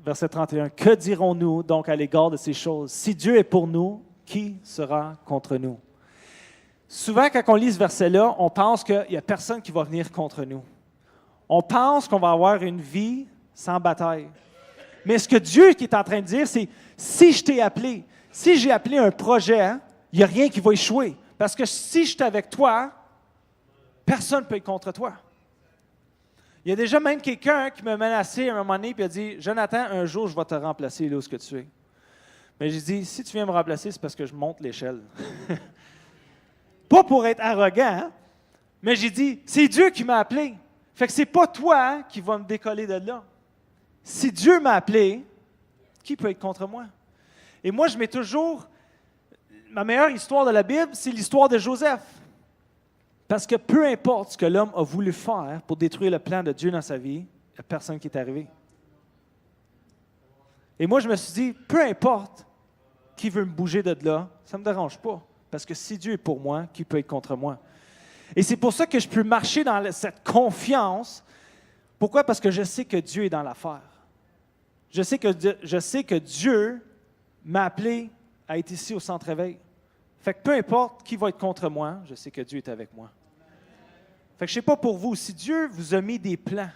verset 31. Que dirons-nous donc à l'égard de ces choses? Si Dieu est pour nous, qui sera contre nous? Souvent, quand on lit ce verset-là, on pense qu'il n'y a personne qui va venir contre nous. On pense qu'on va avoir une vie sans bataille. Mais ce que Dieu qui est en train de dire, c'est si je t'ai appelé, si j'ai appelé un projet, il n'y a rien qui va échouer. Parce que si je suis avec toi, personne ne peut être contre toi. Il y a déjà même quelqu'un qui m'a menacé à un moment donné et a dit, Jonathan, un jour, je vais te remplacer là où tu es. Mais j'ai dit, si tu viens me remplacer, c'est parce que je monte l'échelle. Pas pour être arrogant, hein? Mais j'ai dit, c'est Dieu qui m'a appelé. Fait que c'est pas toi qui vas me décoller de là. Si Dieu m'a appelé, qui peut être contre moi? Et moi, je mets toujours... Ma meilleure histoire de la Bible, c'est l'histoire de Joseph. Parce que peu importe ce que l'homme a voulu faire pour détruire le plan de Dieu dans sa vie, il n'y a personne qui est arrivé. Et moi, je me suis dit, peu importe qui veut me bouger de là, ça ne me dérange pas. Parce que si Dieu est pour moi, qui peut être contre moi? Et c'est pour ça que je peux marcher dans cette confiance. Pourquoi? Parce que je sais que Dieu est dans l'affaire. Je sais que Dieu m'a appelé à être ici au Centre Éveil. Fait que peu importe qui va être contre moi, je sais que Dieu est avec moi. Fait que je ne sais pas pour vous, si Dieu vous a mis des plans,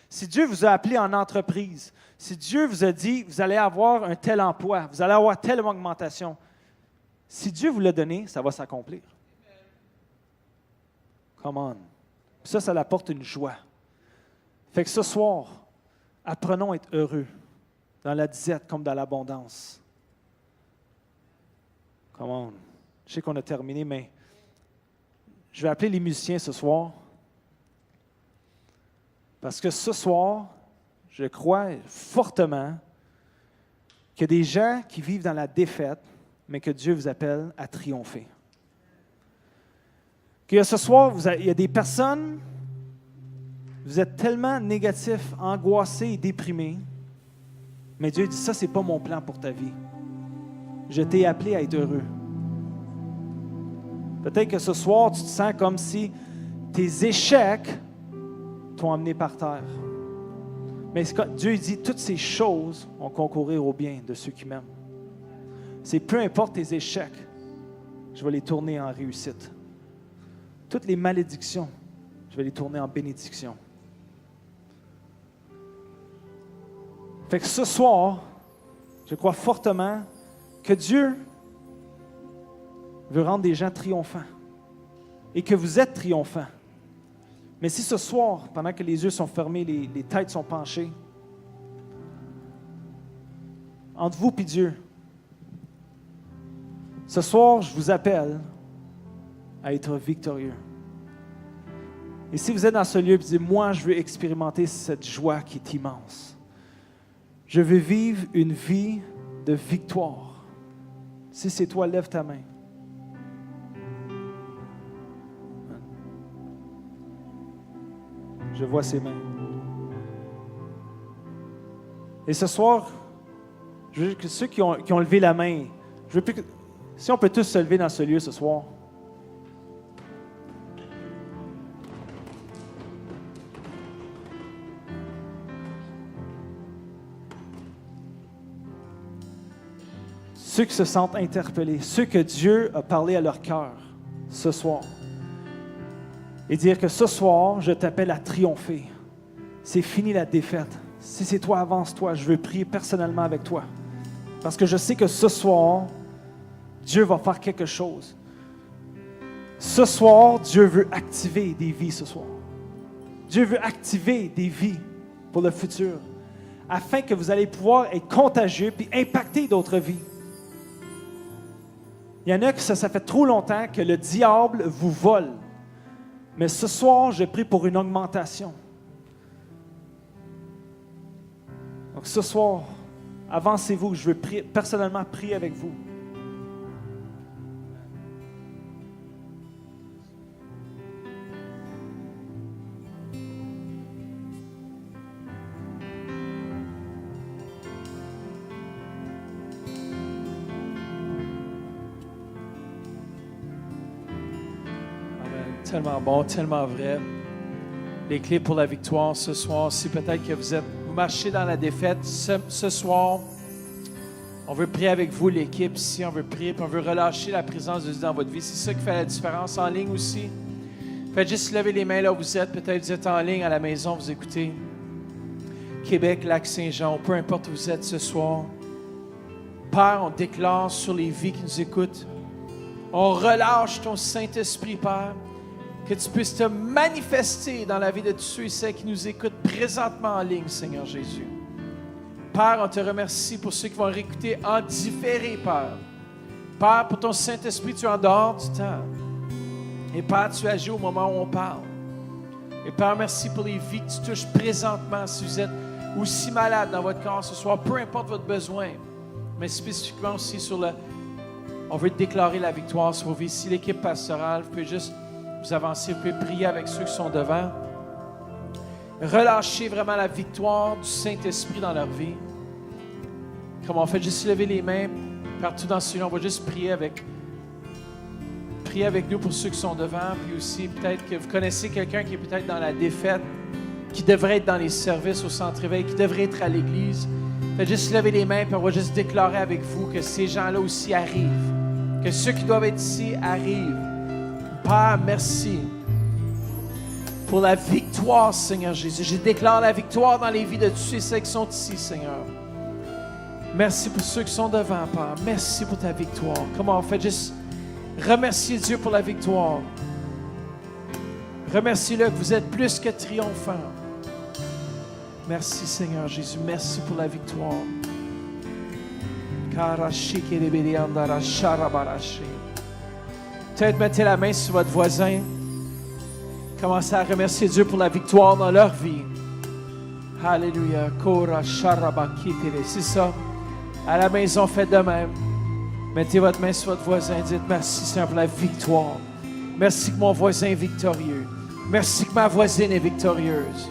si Dieu vous a appelé en entreprise, si Dieu vous a dit, vous allez avoir un tel emploi, vous allez avoir telle augmentation, si Dieu vous l'a donné, ça va s'accomplir. Come on. Ça apporte une joie. Fait que ce soir, apprenons à être heureux, dans la disette comme dans l'abondance. Come on. Je sais qu'on a terminé, mais je vais appeler les musiciens ce soir. Parce que ce soir, je crois fortement qu'il y a des gens qui vivent dans la défaite, mais que Dieu vous appelle à triompher. Que ce soir, il y a des personnes, vous êtes tellement négatifs, angoissés et déprimés, mais Dieu dit, ça, ce n'est pas mon plan pour ta vie. Je t'ai appelé à être heureux. Peut-être que ce soir, tu te sens comme si tes échecs t'ont amené par terre. Mais Dieu dit, toutes ces choses vont concourir au bien de ceux qui m'aiment. C'est peu importe tes échecs, je vais les tourner en réussite. Toutes les malédictions, je vais les tourner en bénédiction. Fait que ce soir, je crois fortement que Dieu veut rendre des gens triomphants et que vous êtes triomphants. Mais si ce soir, pendant que les yeux sont fermés, les têtes sont penchées, entre vous et Dieu, ce soir, je vous appelle à être victorieux. Et si vous êtes dans ce lieu et vous dites, moi, je veux expérimenter cette joie qui est immense. Je veux vivre une vie de victoire. Si c'est toi, lève ta main. Je vois ses mains. Et ce soir, je veux que ceux qui ont levé la main, je veux plus que, si on peut tous se lever dans ce lieu ce soir. Ceux qui se sentent interpellés, ceux que Dieu a parlé à leur cœur ce soir. Et dire que ce soir, je t'appelle à triompher. C'est fini la défaite. Si c'est toi, avance-toi. Je veux prier personnellement avec toi. Parce que je sais que ce soir, Dieu va faire quelque chose. Ce soir, Dieu veut activer des vies ce soir. Dieu veut activer des vies pour le futur. Afin que vous allez pouvoir être contagieux et impacter d'autres vies. Il y en a que ça fait trop longtemps que le diable vous vole. Mais ce soir, je prie pour une augmentation. Donc ce soir, avancez-vous, je veux personnellement prier avec vous. Tellement bon, tellement vrai. Les clés pour la victoire ce soir, si peut-être que vous marchez dans la défaite, ce soir, on veut prier avec vous, l'équipe ici, on veut prier, puis on veut relâcher la présence de Dieu dans votre vie. C'est ça qui fait la différence en ligne aussi. Faites juste lever les mains là où vous êtes. Peut-être vous êtes en ligne à la maison, vous écoutez. Québec, Lac-Saint-Jean, peu importe où vous êtes ce soir. Père, on déclare sur les vies qui nous écoutent. On relâche ton Saint-Esprit, Père. Que tu puisses te manifester dans la vie de tous ceux et celles qui nous écoutent présentement en ligne, Seigneur Jésus. Père, on te remercie pour ceux qui vont réécouter en différé, Père. Père, pour ton Saint-Esprit, tu es en dehors du temps. Et Père, tu agis au moment où on parle. Et Père, merci pour les vies que tu touches présentement. Si vous êtes aussi malade dans votre corps ce soir, peu importe votre besoin, mais spécifiquement aussi sur le... On veut déclarer la victoire sur vos vies. Si l'équipe pastorale, vous pouvez juste... vous avancez, vous pouvez prier avec ceux qui sont devant. Relâchez vraiment la victoire du Saint-Esprit dans leur vie. Comme on fait, juste lever les mains partout dans ce lieu. On va juste prier avec nous pour ceux qui sont devant. Puis aussi, peut-être que vous connaissez quelqu'un qui est peut-être dans la défaite, qui devrait être dans les services au centre-éveil, qui devrait être à l'église. Faites juste lever les mains, puis on va juste déclarer avec vous que ces gens-là aussi arrivent. Que ceux qui doivent être ici arrivent. Père, merci pour la victoire, Seigneur Jésus. Je déclare la victoire dans les vies de tous ceux qui sont ici, Seigneur. Merci pour ceux qui sont devant, Père. Merci pour ta victoire. Comment on fait juste remercier Dieu pour la victoire. Remerciez-le que vous êtes plus que triomphant. Merci, Seigneur Jésus. Merci pour la victoire. Peut-être mettez la main sur votre voisin. Commencez à remercier Dieu pour la victoire dans leur vie. Alléluia. C'est ça. À la maison, faites de même. Mettez votre main sur votre voisin. Dites merci Seigneur pour la victoire. Merci que mon voisin est victorieux. Merci que ma voisine est victorieuse.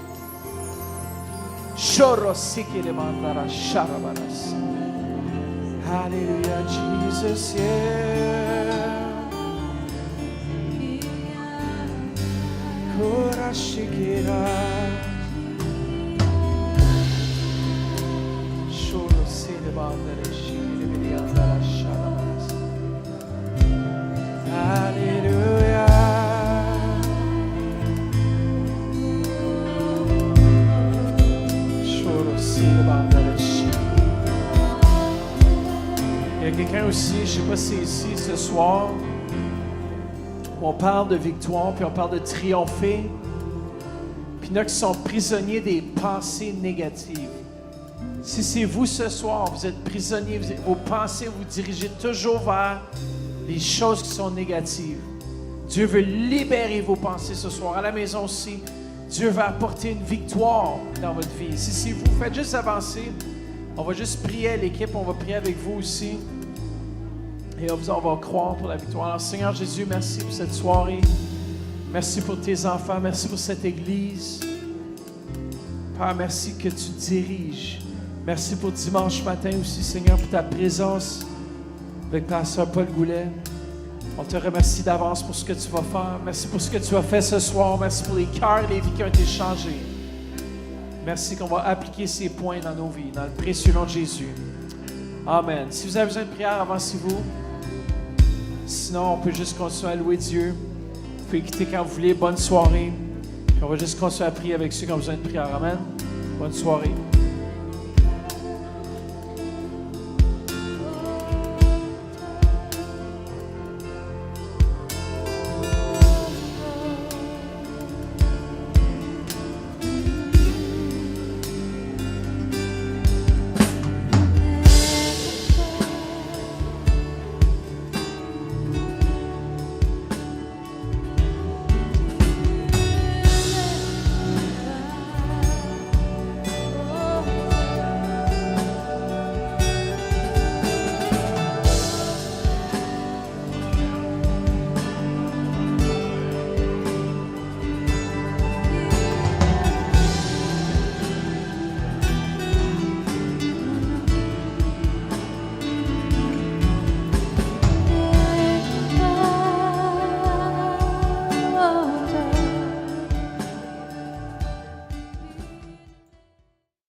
Alléluia, Jesus, yeah. Korashikira. Shoro silebandere shikiri andara sharamas. Alléluia. Shoro silebandere shikiri. Il y a quelqu'un aussi aussi, je ne sais pas si c'est ici ce soir, où on parle de victoire, puis on parle de triompher. Puis il y en a qui sont prisonniers des pensées négatives. Si c'est vous ce soir, vous êtes prisonniers, vos pensées vous dirigez toujours vers les choses qui sont négatives. Dieu veut libérer vos pensées ce soir. À la maison aussi, Dieu veut apporter une victoire dans votre vie. Si c'est vous, faites juste avancer. On va juste prier à l'équipe, on va prier avec vous aussi. Et on va croire pour la victoire. Alors Seigneur Jésus, merci pour cette soirée. Merci pour tes enfants, merci pour cette Église. Père, merci que tu diriges. Merci pour dimanche matin aussi, Seigneur, pour ta présence avec Pasteur Paul Goulet. On te remercie d'avance pour ce que tu vas faire. Merci pour ce que tu as fait ce soir. Merci pour les cœurs et les vies qui ont été changés. Merci qu'on va appliquer ces points dans nos vies, dans le précieux nom de Jésus. Amen. Si vous avez besoin de prière, avancez-vous. Sinon, on peut juste continuer à louer Dieu. Vous pouvez quitter quand vous voulez. Bonne soirée. Puis on va juste continuer à prier avec ceux qui ont besoin de prière. Amen. Bonne soirée.